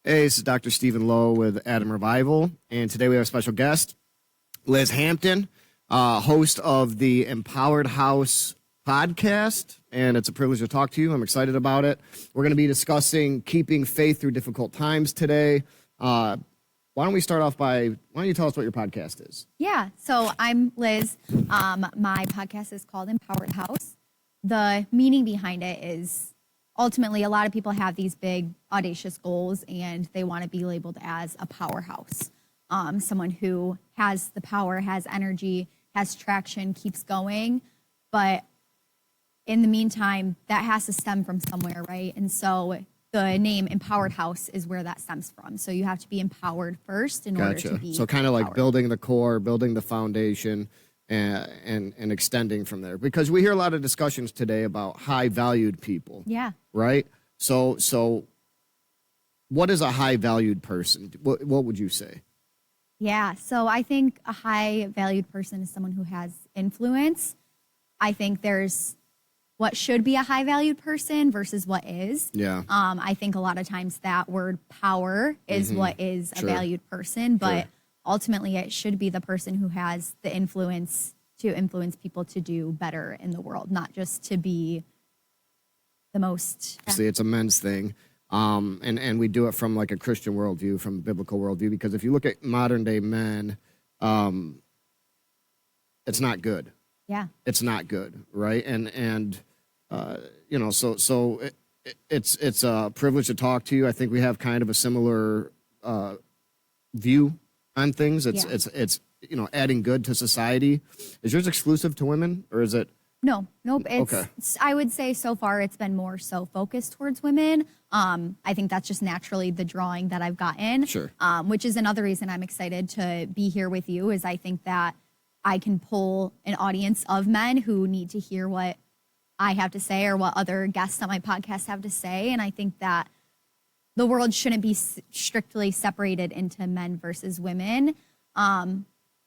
Hey, this is Dr. Stephen Lowe with AdamRevival, and today we have a special guest, Liz Hampton, host of the Empowered House podcast, and it's a privilege to talk to you. I'm excited about it. We're going to be discussing keeping faith through difficult times today. Why don't you tell us what your podcast is? Yeah, so I'm Liz. My podcast is called Empowered House. The meaning behind it is ultimately a lot of people have these big, audacious goals and they want to be labeled as a powerhouse. Someone who has the power, has energy, has traction, keeps going. But in the meantime, that has to stem from somewhere, right? And so the name Empowered House is where that stems from. So you have to be empowered first in order to be So kind of like empowered. building the core, building the foundation, and extending from there. Because we hear a lot of discussions today about high-valued people. Yeah. Right? So what is a high-valued person? What would you say? Yeah, so I think a high valued person is someone who has influence. I think there's what should be a high valued person versus what is. Yeah. I think a lot of times that word power is what is a Sure. valued person, but Sure. ultimately it should be the person who has the influence to influence people to do better in the world, not just to be the most. See, it's a men's thing. And we do it from like a Christian worldview, from a biblical worldview, because if you look at modern day men, it's not good. Yeah. It's not good, right? And it's a privilege to talk to you. I think we have kind of a similar view on things. It's adding good to society. Is yours exclusive to women, or is it? Nope. Okay. I would say so far it's been more so focused towards women. I think that's just naturally the drawing that I've gotten. Sure. Which is another reason I'm excited to be here with you, is I think that I can pull an audience of men who need to hear what I have to say or what other guests on my podcast have to say. And I think that the world shouldn't be strictly separated into men versus women.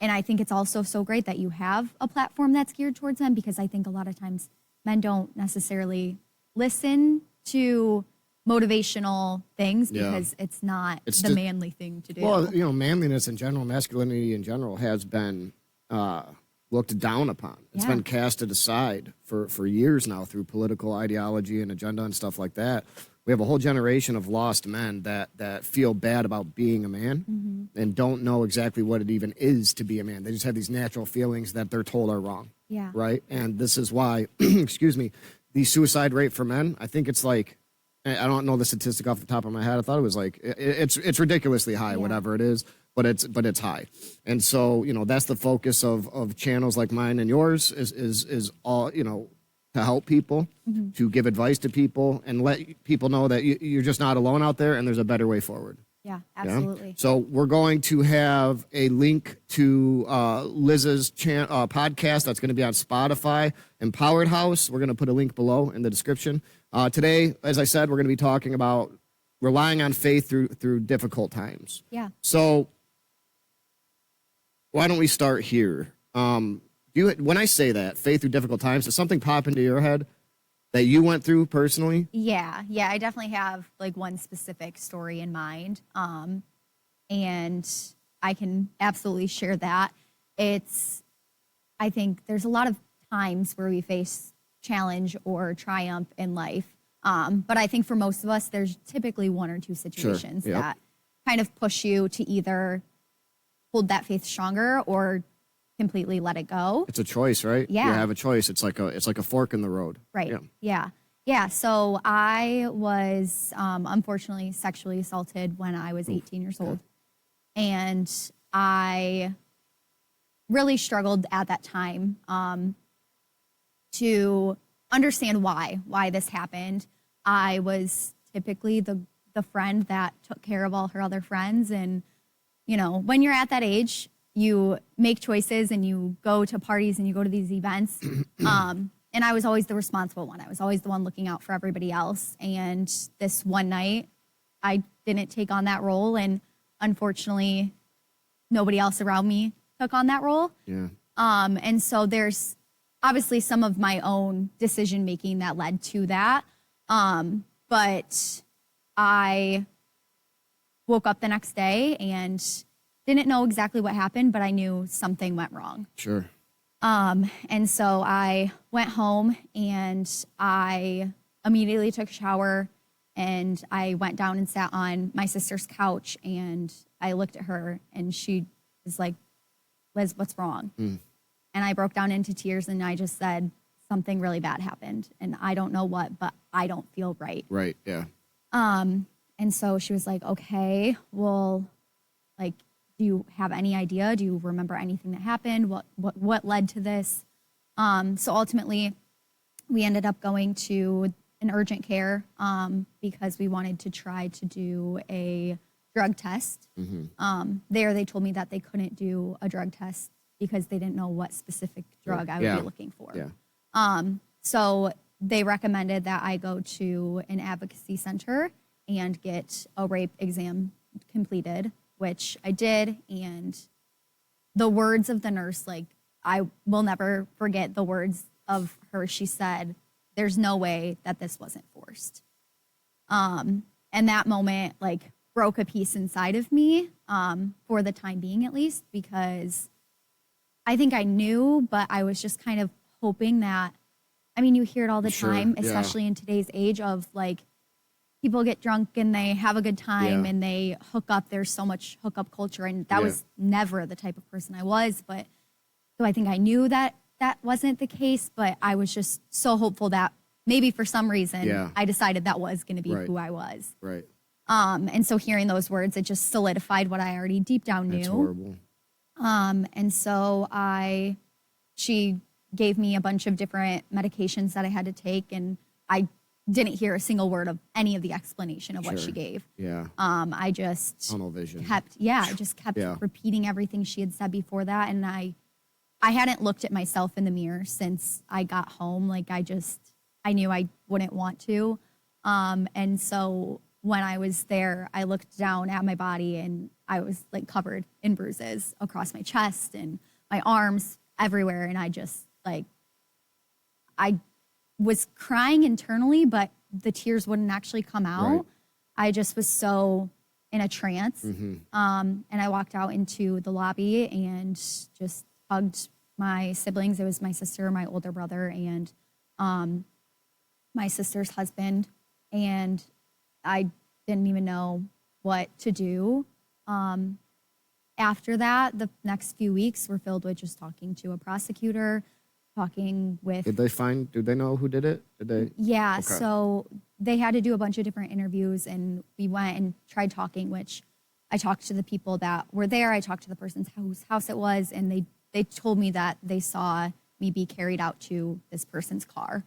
And I think it's also so great that you have a platform that's geared towards men, because I think a lot of times men don't necessarily listen to motivational things because it's not the manly thing to do. Well, manliness in general, masculinity in general has been looked down upon. It's been casted aside for years now through political ideology and agenda and stuff like that. We have a whole generation of lost men that feel bad about being a man and don't know exactly what it even is to be a man. They just have these natural feelings that they're told are wrong. Yeah. Right? And this is why, excuse me, the suicide rate for men, I think it's like, I don't know the statistic off the top of my head. I thought it was like, it's ridiculously high, whatever it is, but it's high. And so, that's the focus of channels like mine and yours is all, to help people, to give advice to people, and let people know that you're just not alone out there and there's a better way forward. Yeah, absolutely. Yeah? So we're going to have a link to Liz's podcast that's going to be on Spotify, Empowered House. We're going to put a link below in the description. Today, as I said, we're going to be talking about relying on faith through difficult times. Yeah. So why don't we start here? When I say that, faith through difficult times, does something pop into your head that you went through personally? Yeah, I definitely have like one specific story in mind. And I can absolutely share that. I think there's a lot of times where we face challenge or triumph in life. But I think for most of us, there's typically one or two situations that kind of push you to either hold that faith stronger or completely let it go. It's a choice, right? Yeah. You have a choice. It's like a fork in the road. Right. Yeah. So I was unfortunately sexually assaulted when I was 18 years old. And I really struggled at that time to understand why this happened. I was typically the friend that took care of all her other friends. And, when you're at that age, you make choices and you go to parties and you go to these events. And I was always the responsible one. I was always the one looking out for everybody else. And this one night, I didn't take on that role. And unfortunately, nobody else around me took on that role. Yeah. And so there's obviously some of my own decision making that led to that. But I woke up the next day and didn't know exactly what happened, but I knew something went wrong. Sure. And so I went home and I immediately took a shower and I went down and sat on my sister's couch and I looked at her and she was like, Liz, what's wrong? And I broke down into tears and I just said, something really bad happened and I don't know what, but I don't feel right. Right. Yeah. And so she was like, okay, well, like, do you have any idea? Do you remember anything that happened? What led to this? So ultimately, we ended up going to an urgent care because we wanted to try to do a drug test. There, they told me that they couldn't do a drug test because they didn't know what specific drug I would be looking for. Yeah. So they recommended that I go to an advocacy center and get a rape exam completed, which I did. And the words of the nurse, like, I will never forget the words of her. She said, there's no way that this wasn't forced. And that moment, like, broke a piece inside of me for the time being, at least, because I think I knew, but I was just kind of hoping that, I mean, you hear it all the time, especially in today's age of, like, people get drunk and they have a good time and they hook up. There's so much hookup culture, and that was never the type of person I was. But so I think I knew that that wasn't the case, but I was just so hopeful that maybe for some reason I decided that was going to be who I was. Right. And so hearing those words, it just solidified what I already deep down knew. That's horrible. And so she gave me a bunch of different medications that I had to take, and I didn't hear a single word of any of the explanation of what she gave. Yeah. I just Tunnel vision. kept repeating everything she had said before that. And I hadn't looked at myself in the mirror since I got home. Like, I knew I wouldn't want to. And so when I was there, I looked down at my body and I was, like, covered in bruises across my chest and my arms everywhere. And I just, like, I was crying internally, but the tears wouldn't actually come out. Right. I just was so in a trance. And I walked out into the lobby and just hugged my siblings. It was my sister, my older brother, and my sister's husband. And I didn't even know what to do. After that, the next few weeks were filled with just talking to a prosecutor, talking with... Did they know who did it? Did they? Yeah, Okay. So they had to do a bunch of different interviews, and we went and tried talking, which I talked to the people that were there. I talked to the person's whose house it was, and they told me that they saw me be carried out to this person's car.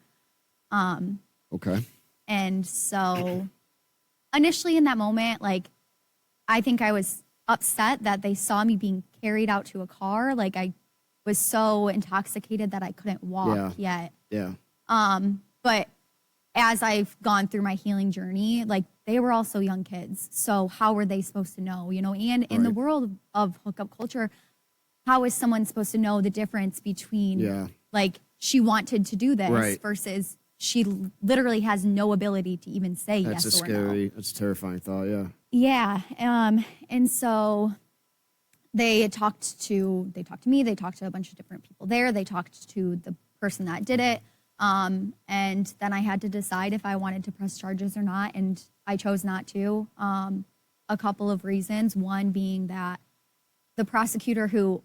Okay. And so initially in that moment, like, I think I was upset that they saw me being carried out to a car. Like, I was so intoxicated that I couldn't walk yet. Yeah. But as I've gone through my healing journey, like, they were also young kids. So how were they supposed to know, you know? And in the world of hookup culture, how is someone supposed to know the difference between, like, she wanted to do this versus she literally has no ability to even say yes or no. That's a terrifying thought, yeah. Yeah. And so they talked to me, they talked to a bunch of different people there, they talked to the person that did it. And then I had to decide if I wanted to press charges or not, and I chose not to. A couple of reasons. One being that the prosecutor, who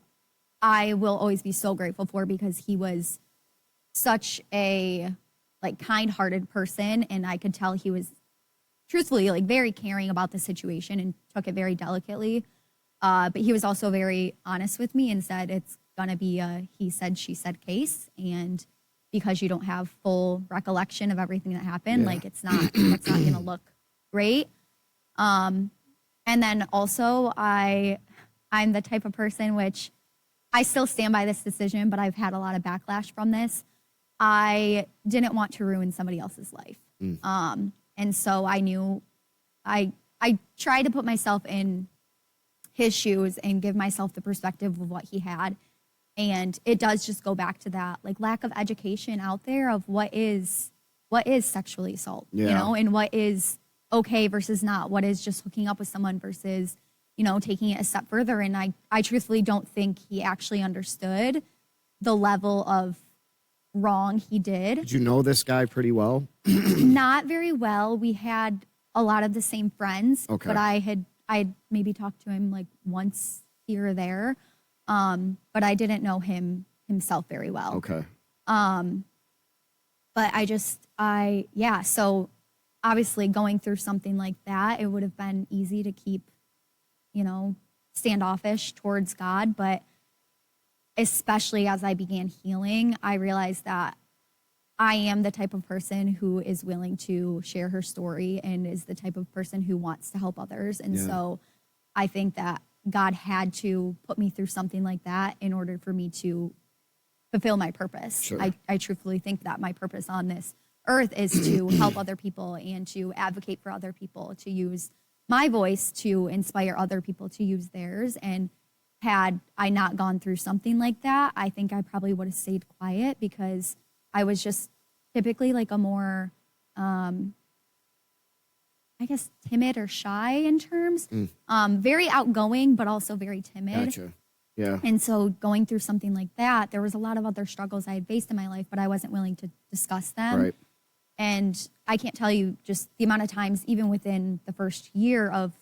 I will always be so grateful for because he was such a, like, kind-hearted person, and I could tell he was truthfully, like, very caring about the situation and took it very delicately. But he was also very honest with me and said it's gonna be a he said, she said case, and because you don't have full recollection of everything that happened, like, it's not gonna look great. And then also I'm the type of person which I still stand by this decision, but I've had a lot of backlash from this. I didn't want to ruin somebody else's life. And so I knew I tried to put myself in his shoes and give myself the perspective of what he had. And it does just go back to that, like, lack of education out there of what is sexually assault, you know, and what is okay versus not? What is just hooking up with someone versus, taking it a step further? And I truthfully don't think he actually understood the level of wrong he did. Did you know this guy pretty well? Not very well. We had a lot of the same friends, Okay. but I'd maybe talked to him like once here or there. But I didn't know himself very well. Okay. But so obviously going through something like that, it would have been easy to keep, standoffish towards God. But especially as I began healing, I realized that I am the type of person who is willing to share her story and is the type of person who wants to help others. And so I think that God had to put me through something like that in order for me to fulfill my purpose. Sure. I truthfully think that my purpose on this earth is to help other people and to advocate for other people, to use my voice to inspire other people to use theirs. And had I not gone through something like that, I think I probably would have stayed quiet because I was just typically like a more, timid or shy in terms. Very outgoing, but also very timid. Gotcha. Yeah. And so going through something like that, there was a lot of other struggles I had faced in my life, but I wasn't willing to discuss them. Right. And I can't tell you just the amount of times, even within the first year of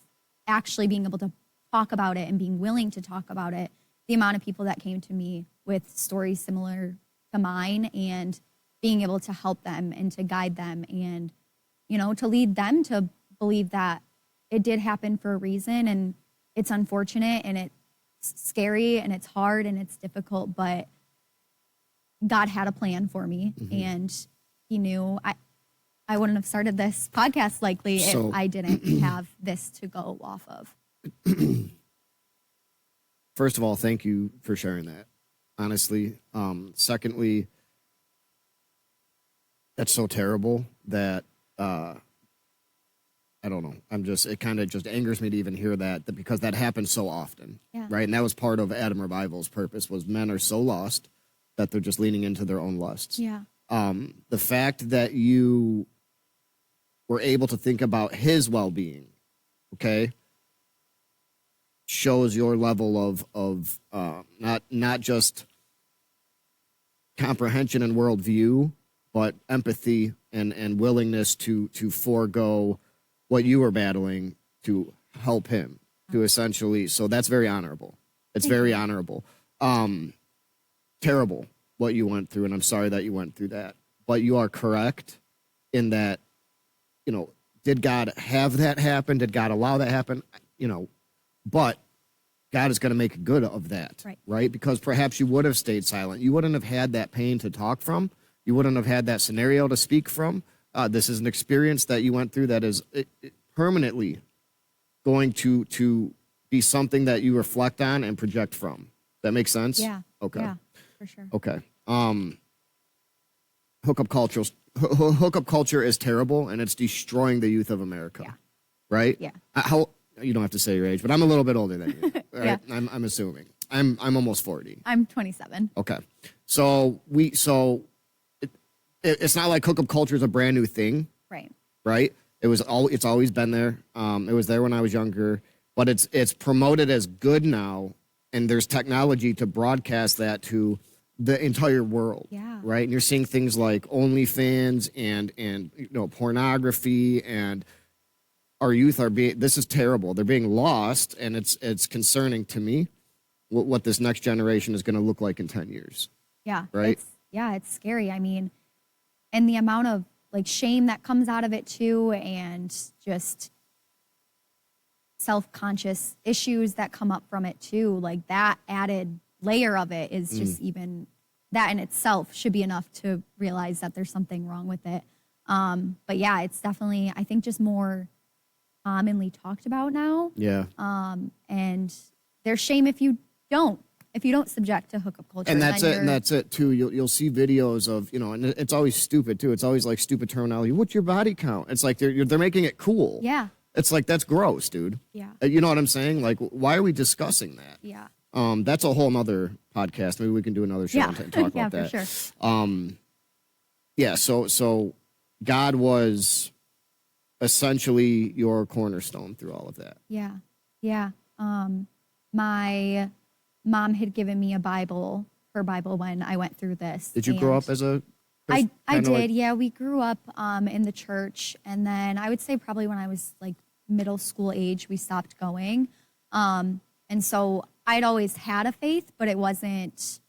actually being able to talk about it and being willing to talk about it, the amount of people that came to me with stories similar to mine and being able to help them and to guide them and, to lead them to believe that it did happen for a reason and it's unfortunate and it's scary and it's hard and it's difficult, but God had a plan for me and he knew I wouldn't have started this podcast likely if I didn't have this to go off of. First of all, thank you for sharing that, honestly. Secondly, that's so terrible that, I don't know. It kind of just angers me to even hear that because that happens so often, right? And that was part of AdamRevival's purpose was men are so lost that they're just leaning into their own lusts. Yeah. The fact that you were able to think about his well-being, okay, shows your level of not just comprehension and worldview, but empathy and willingness to forego what you were battling to help him to essentially. So that's very honorable. It's very honorable. Terrible what you went through, and I'm sorry that you went through that. But you are correct in that, did God have that happen? Did God allow that happen? But God is going to make good of that, right? Because perhaps you would have stayed silent. You wouldn't have had that pain to talk from. You wouldn't have had that scenario to speak from. This is an experience that you went through that is permanently going to be something that you reflect on and project from. That makes sense? Yeah. Okay. Yeah, for sure. Okay. Hookup culture is terrible, and it's destroying the youth of America. Yeah. Right? Yeah. You don't have to say your age, but I'm a little bit older than you. Right? Yeah. I'm assuming. I'm almost 40. I'm 27. Okay. So it's not like hookup culture is a brand new thing. Right. Right? It's always been there. It was there when I was younger, but it's promoted as good now, and there's technology to broadcast that to the entire world. Yeah. Right? And you're seeing things like OnlyFans and pornography, and our youth this is terrible. They're being lost, and it's concerning to me what this next generation is going to look like in 10 years. Yeah. Right? It's scary. I mean, and the amount of shame that comes out of it too, and just self-conscious issues that come up from it too. Like that added layer of it is just even that in itself should be enough to realize that there's something wrong with it. But yeah, it's definitely, I think, just more commonly talked about now. Yeah. And there's shame if you don't subject to hookup culture. And that's it too. You'll see videos of, and it's always stupid too. It's always like stupid terminology. What's your body count? It's like they're making it cool. Yeah. It's like, that's gross, dude. Yeah. You know what I'm saying? Like, why are we discussing that? Yeah. That's a whole nother podcast. Maybe we can do another show and talk about that. Yeah, for sure. Yeah. So God was essentially your cornerstone through all of that. Yeah. Yeah. My mom had given me her Bible when I went through this. Did you grow up as a Christ- I kinda did. like- Yeah. We grew up in the church. And then I would say probably when I was like middle school age, we stopped going. And so I'd always had a faith, but it wasn't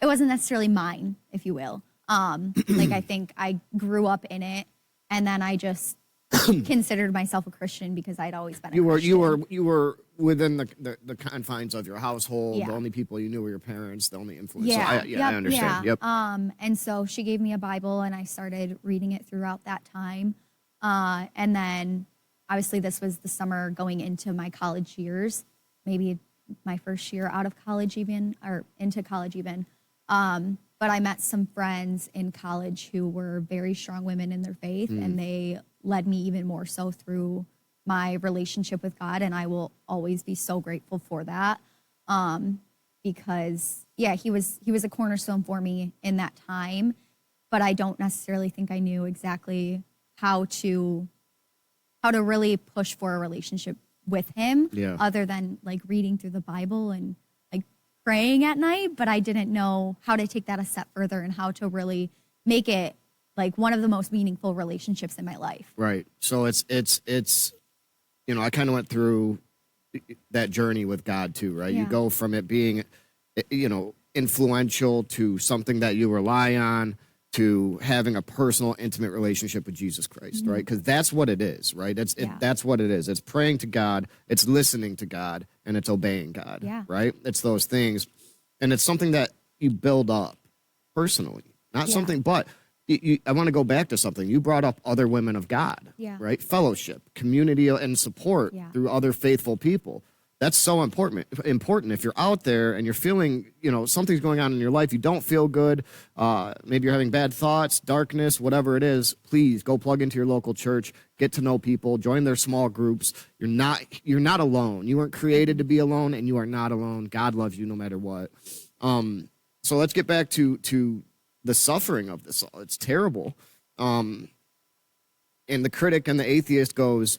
necessarily mine, if you will. Like I think I grew up in it, and then I just considered myself a Christian because I'd always been. You were within the confines of your household. Yeah. The only people you knew were your parents. The only influence. Yeah, So I understand. Yep. And so she gave me a Bible, and I started reading it throughout that time. And then, obviously, this was the summer going into my college years, maybe my first year out of college even, or into college even. But I met some friends in college who were very strong women in their faith, and they led me even more so through my relationship with God, and I will always be so grateful for that. Because he was a cornerstone for me in that time, but I don't necessarily think I knew exactly how to really push for a relationship with him, other than like reading through the Bible and like praying at night, but I didn't know how to take that a step further and how to really make it like one of the most meaningful relationships in my life. Right. So it's I kind of went through that journey with God too, right? Yeah. You go from it being, influential to something that you rely on to having a personal, intimate relationship with Jesus Christ, right? Because that's what it is, right? That's what it is. It's praying to God, it's listening to God, and it's obeying God, right? It's those things. And it's something that you build up personally, not something, but I want to go back to something. You brought up other women of God, right? Fellowship, community, and support through other faithful people. That's so important. If you're out there and you're feeling, something's going on in your life, you don't feel good, maybe you're having bad thoughts, darkness, whatever it is, please go plug into your local church, get to know people, join their small groups. You're not alone. You weren't created to be alone, and you are not alone. God loves you no matter what. So let's get back to the suffering of this all. It's terrible. And the critic and the atheist goes,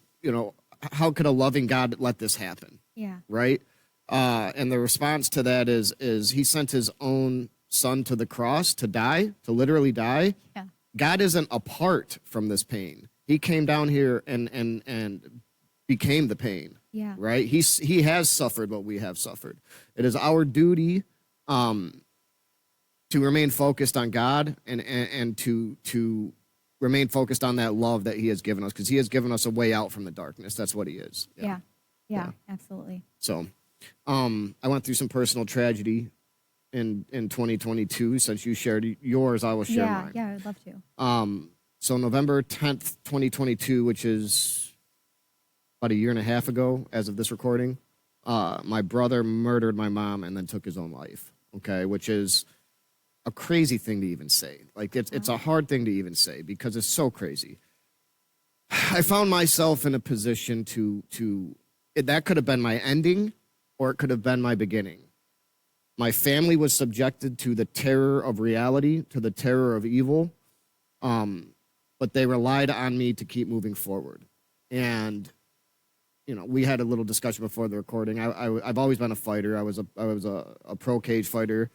how could a loving God let this happen? Yeah. Right? And the response to that is he sent his own son to the cross to die, to literally die. Yeah. God isn't apart from this pain. He came down here and became the pain. Yeah. Right? He has suffered what we have suffered. It is our duty to remain focused on God and to remain focused on that love that he has given us, because he has given us a way out from the darkness. That's what he is. Yeah, absolutely. So I went through some personal tragedy in 2022. Since you shared yours, I will share mine. Yeah, I'd love to. So November 10th, 2022, which is about a year and a half ago as of this recording, my brother murdered my mom and then took his own life, okay, which is a crazy thing to even say. Like, it's a hard thing to even say because it's so crazy. I found myself in a position that could have been my ending, or it could have been my beginning. My family was subjected to the terror of reality, to the terror of evil, but they relied on me to keep moving forward. And we had a little discussion before the recording. I've always been a fighter. I was a pro cage fighter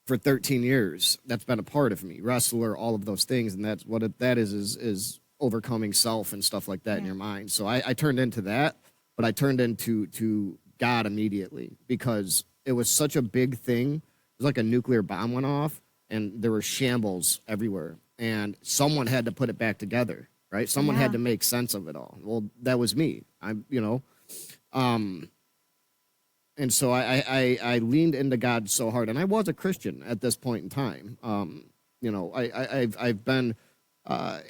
for 13 years. That's been a part of me. Wrestler, all of those things, and that's what that is overcoming self and stuff like that in your mind. So I turned into that, but I turned into God immediately because it was such a big thing. It was like a nuclear bomb went off, and there were shambles everywhere, and someone had to put it back together, right? Someone had to make sense of it all. Well, that was me. And so I leaned into God so hard, and I was a Christian at this point in time. I've been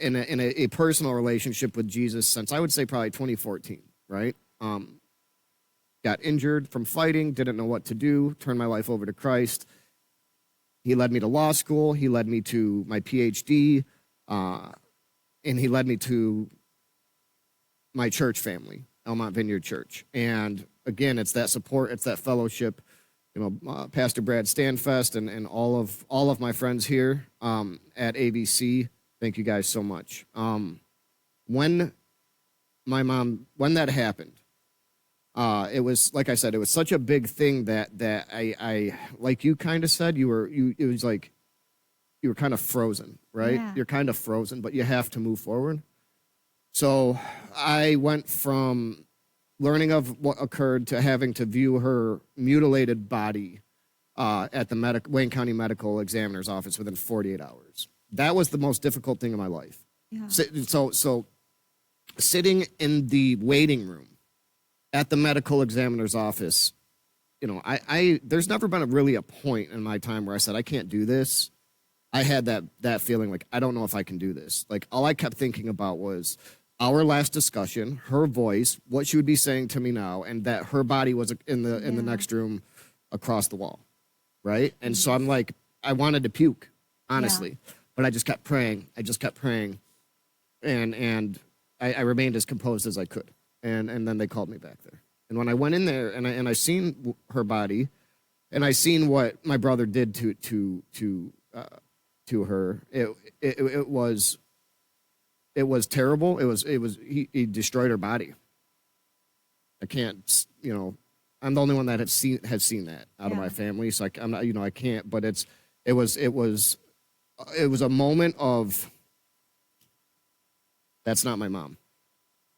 in a personal relationship with Jesus since, I would say, probably 2014, right? Got injured from fighting, didn't know what to do, turned my life over to Christ. He led me to law school. He led me to my PhD, and he led me to my church family, Elmont Vineyard Church. And again, it's that support, it's that fellowship. Pastor Brad Stanfest and all of my friends here at ABC. Thank you guys so much. when that happened, it was, like I said, it was such a big thing that I like you kind of said, it was like you were kind of frozen, right? Yeah. You're kind of frozen, but you have to move forward. So I went from learning of what occurred to having to view her mutilated body at the Wayne County Medical Examiner's office within 48 hours. That was the most difficult thing in my life. Yeah. So sitting in the waiting room at the medical examiner's office, you know, there's never been really a point in my time where I said, I can't do this. I had that feeling like, I don't know if I can do this. Like, all I kept thinking about was our last discussion, her voice, what she would be saying to me now, and that her body was in the next room across the wall, right? And so I'm like, I wanted to puke, honestly. But I just kept praying. And I remained as composed as I could. And then they called me back there. And when I went in there and I seen her body, and I seen what my brother did to her, it was terrible. He destroyed her body. I can't, you know, I'm the only one that has seen that out of my family. So I'm not, you know, I can't. But it was a moment of, that's not my mom,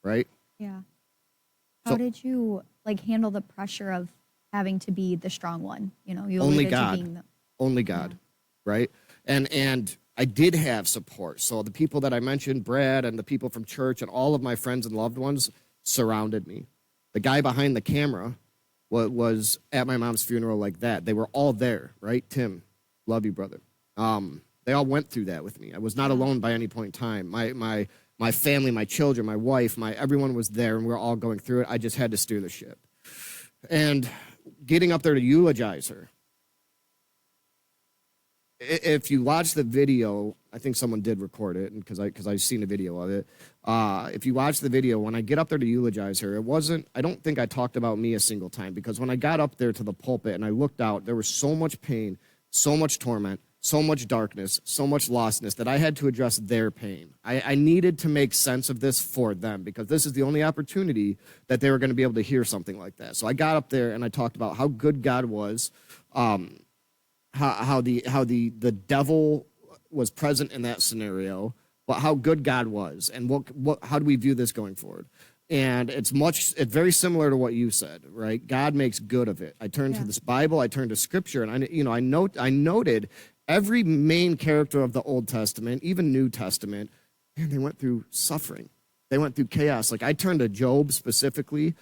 right? Yeah. How did you like handle the pressure of having to be the strong one? You know, you Only alluded God. to being Only God, right? And I did have support. So the people that I mentioned, Brad and the people from church and all of my friends and loved ones surrounded me. The guy behind the camera was at my mom's funeral like that. They were all there, right? Tim, love you, brother. They all went through that with me. I was not alone by any point in time. My family, my children, my wife, everyone was there, and we were all going through it. I just had to steer the ship. And getting up there to eulogize her, if you watch the video, I think someone did record it because I've seen a video of it. If you watch the video, when I get up there to eulogize her, I don't think I talked about me a single time, because when I got up there to the pulpit and I looked out, there was so much pain, so much torment, so much darkness, so much lostness that I had to address their pain. I needed to make sense of this for them, because this is the only opportunity that they were going to be able to hear something like that. So I got up there and I talked about how good God was, how the devil was present in that scenario, but how good God was, and how do we view this going forward? And it's very similar to what you said, right? God makes good of it. I turned to this Bible, I turned to Scripture, and I noted every main character of the Old Testament, even New Testament, and they went through suffering. They went through chaos. Like, I turned to Job specifically.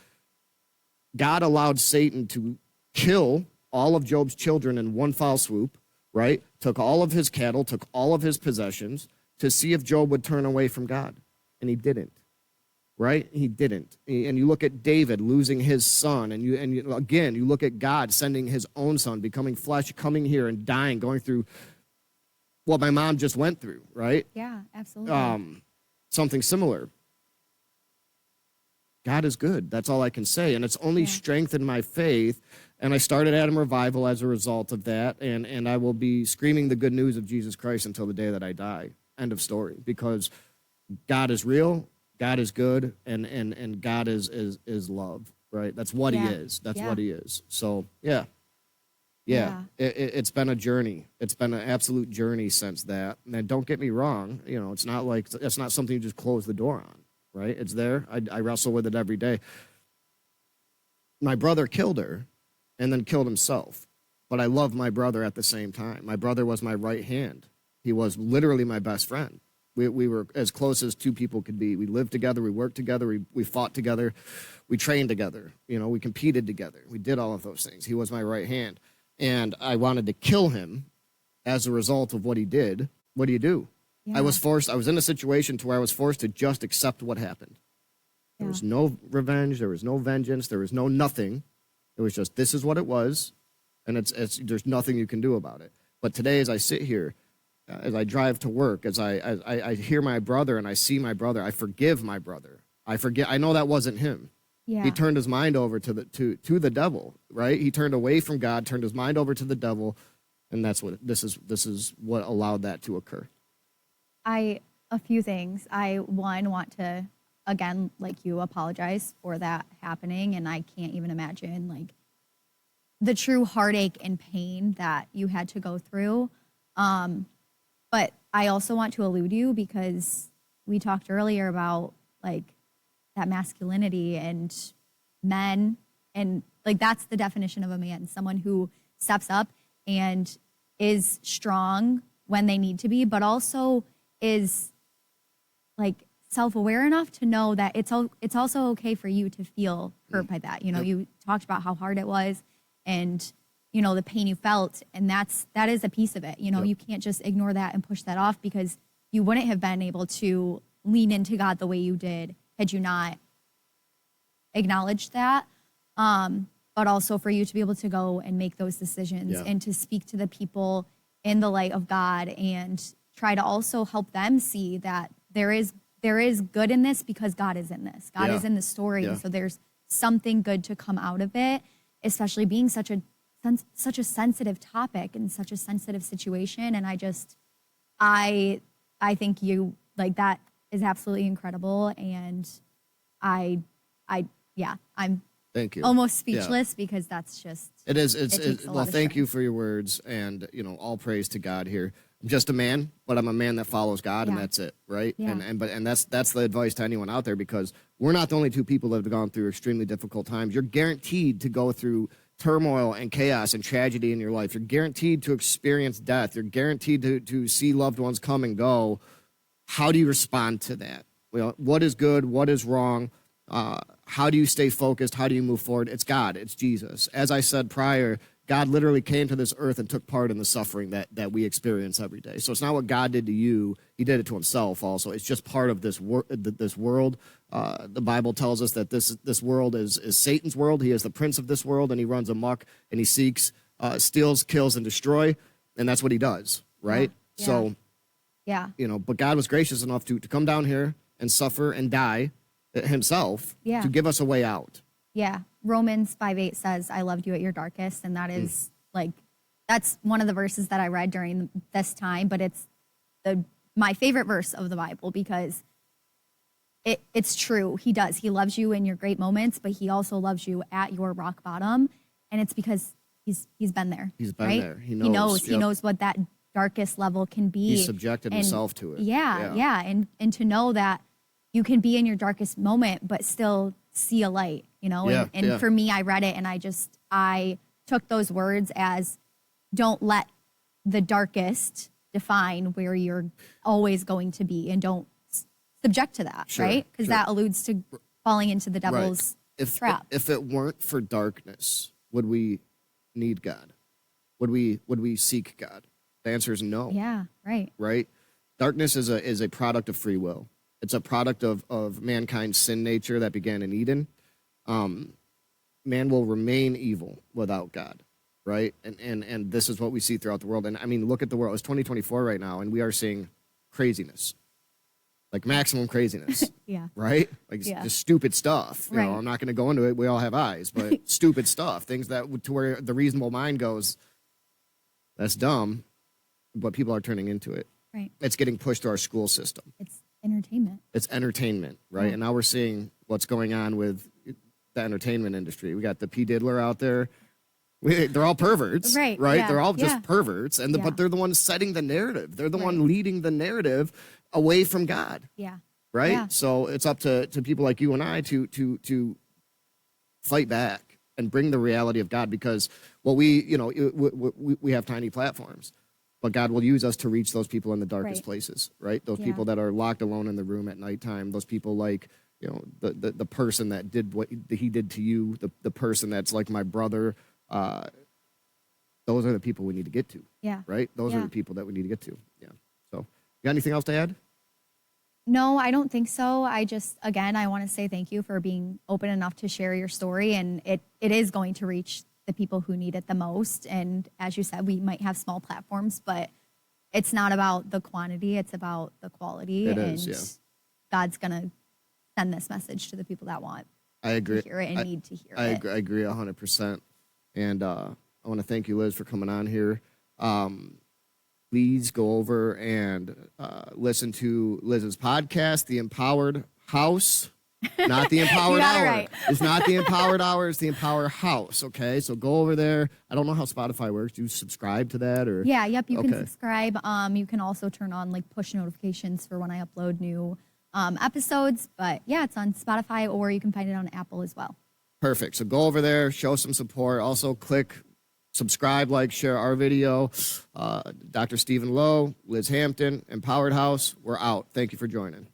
God allowed Satan to kill all of Job's children in one foul swoop, right? Took all of his cattle, took all of his possessions to see if Job would turn away from God. And he didn't, right? He didn't. And you look at David losing his son, and you look at God sending his own son, becoming flesh, coming here and dying, going through what my mom just went through, right? Yeah, absolutely. Something similar. God is good. That's all I can say. And it's only strengthened my faith. And I started AdamRevival as a result of that. And I will be screaming the good news of Jesus Christ until the day that I die. End of story. Because God is real, God is good, and God is love, right? That's what he is. That's what he is. So, yeah. It's been a journey. It's been an absolute journey since that. And then don't get me wrong, you know, it's not something you just close the door on, right? It's there. I wrestle with it every day. My brother killed her and then killed himself. But I love my brother at the same time. My brother was my right hand. He was literally my best friend. We were as close as two people could be. We lived together. We worked together. We fought together. We trained together. You know, we competed together. We did all of those things. He was my right hand. And I wanted to kill him as a result of what he did. What do you do? Yeah. I was in a situation to where I was forced to just accept what happened. There was no revenge. There was no vengeance. There was no nothing. It was just, this is what it was. And there's nothing you can do about it. But today, as I sit here, as I drive to work, as I hear my brother and I see my brother, I forgive my brother. I know that wasn't him. Yeah. He turned his mind over to the devil, right? He turned away from God, turned his mind over to the devil, and that's what this is what allowed that to occur. I A few things. I want to again, like you, apologize for that happening, and I can't even imagine like the true heartache and pain that you had to go through. But I also want to allude you because we talked earlier about like that masculinity and men, and like that's the definition of a man, someone who steps up and is strong when they need to be, but also is like self-aware enough to know that it's also okay for you to feel hurt by that. You know, you talked about how hard it was and you know the pain you felt, and that is a piece of it. You know, you can't just ignore that and push that off because you wouldn't have been able to lean into God the way you did had you not acknowledged that. But also for you to be able to go and make those decisions and to speak to the people in the light of God and try to also help them see that there is good in this because God is in this. God is in the story. Yeah. So there's something good to come out of it, especially being such a sensitive topic and such a sensitive situation. And I think you like that is absolutely incredible. And I'm Thank you. almost speechless because that's just It is. well, Thank you for your words, and you know, all praise to God here. I'm just a man, but I'm a man that follows God, and that's it, right? Yeah. And that's the advice to anyone out there, because we're not the only two people that have gone through extremely difficult times. You're guaranteed to go through turmoil and chaos and tragedy in your life. You're guaranteed to experience death. You're guaranteed to see loved ones come and go. How do you respond to that? Well, what is good? What is wrong? How do you stay focused? How do you move forward? It's God. It's Jesus. As I said prior, God literally came to this earth and took part in the suffering that we experience every day. So it's not what God did to you. He did it to himself also. It's just part of this world. The Bible tells us that this world is Satan's world. He is the prince of this world, and he runs amok, and he seeks, steals, kills, and destroy. And that's what he does, right? Yeah. So, yeah. you know, but God was gracious enough to come down here and suffer and die himself to give us a way out. Yeah. Romans 5:8 says, I loved you at your darkest. And that is like, that's one of the verses that I read during this time, but it's my favorite verse of the Bible because it's true. He does. He loves you in your great moments, but he also loves you at your rock bottom. And it's because he's been there. He's been right? there. He knows. He knows what that darkest level can be. He subjected himself to it. Yeah. And to know that you can be in your darkest moment, but still see a light, you know? And for me, I read it and I took those words as don't let the darkest define where you're always going to be, and don't subject to that, right? Because that alludes to falling into the devil's trap. If it weren't for darkness, would we need God? Would we seek God? The answer is no. Yeah, right. Right? Darkness is a product of free will. It's a product of mankind's sin nature that began in Eden. Man will remain evil without God, right? And this is what we see throughout the world. And I mean, look at the world. It's 2024 right now, and we are seeing craziness, like maximum craziness. Yeah. Right? Like just stupid stuff. You know, I'm not going to go into it. We all have eyes, but stupid stuff. Things that to where the reasonable mind goes, that's dumb, but people are turning into it. Right. It's getting pushed to our school system. It's entertainment. It's entertainment, right? Yeah. And now we're seeing what's going on with the entertainment industry. We got the P. Diddler out there. They're all perverts, right? Yeah. They're all just perverts, but they're the ones setting the narrative. They're the one leading the narrative away from God. Yeah. Right. Yeah. So it's up to people like you and I to fight back and bring the reality of God, because we have tiny platforms, but God will use us to reach those people in the darkest places, right? Those people that are locked alone in the room at nighttime, those people like, you know, the person that did what he did to you, the person that's like my brother. Those are the people we need to get to. Yeah. Right? Those are the people that we need to get to. Yeah. So, you got anything else to add? No, I don't think so. I want to say thank you for being open enough to share your story, and it is going to reach the people who need it the most. And as you said, we might have small platforms, but it's not about the quantity, it's about the quality. God's going to send this message to the people that want to hear it and need to hear it. I agree 100%. And I want to thank you, Liz, for coming on here. please go over and listen to Liz's podcast, The Empowered House. Not the Empowered got it Hour. right. It's not the Empowered Hour. It's the Empowered House. Okay, so go over there. I don't know how Spotify works. Do you subscribe to that or? Yeah, yep. You can Okay. subscribe. You can also turn on like push notifications for when I upload new episodes. But yeah, it's on Spotify, or you can find it on Apple as well. Perfect. So go over there, show some support. Also, click subscribe, like, share our video. Dr. Stephen Lowe, Liz Hampton, Empowered House. We're out. Thank you for joining.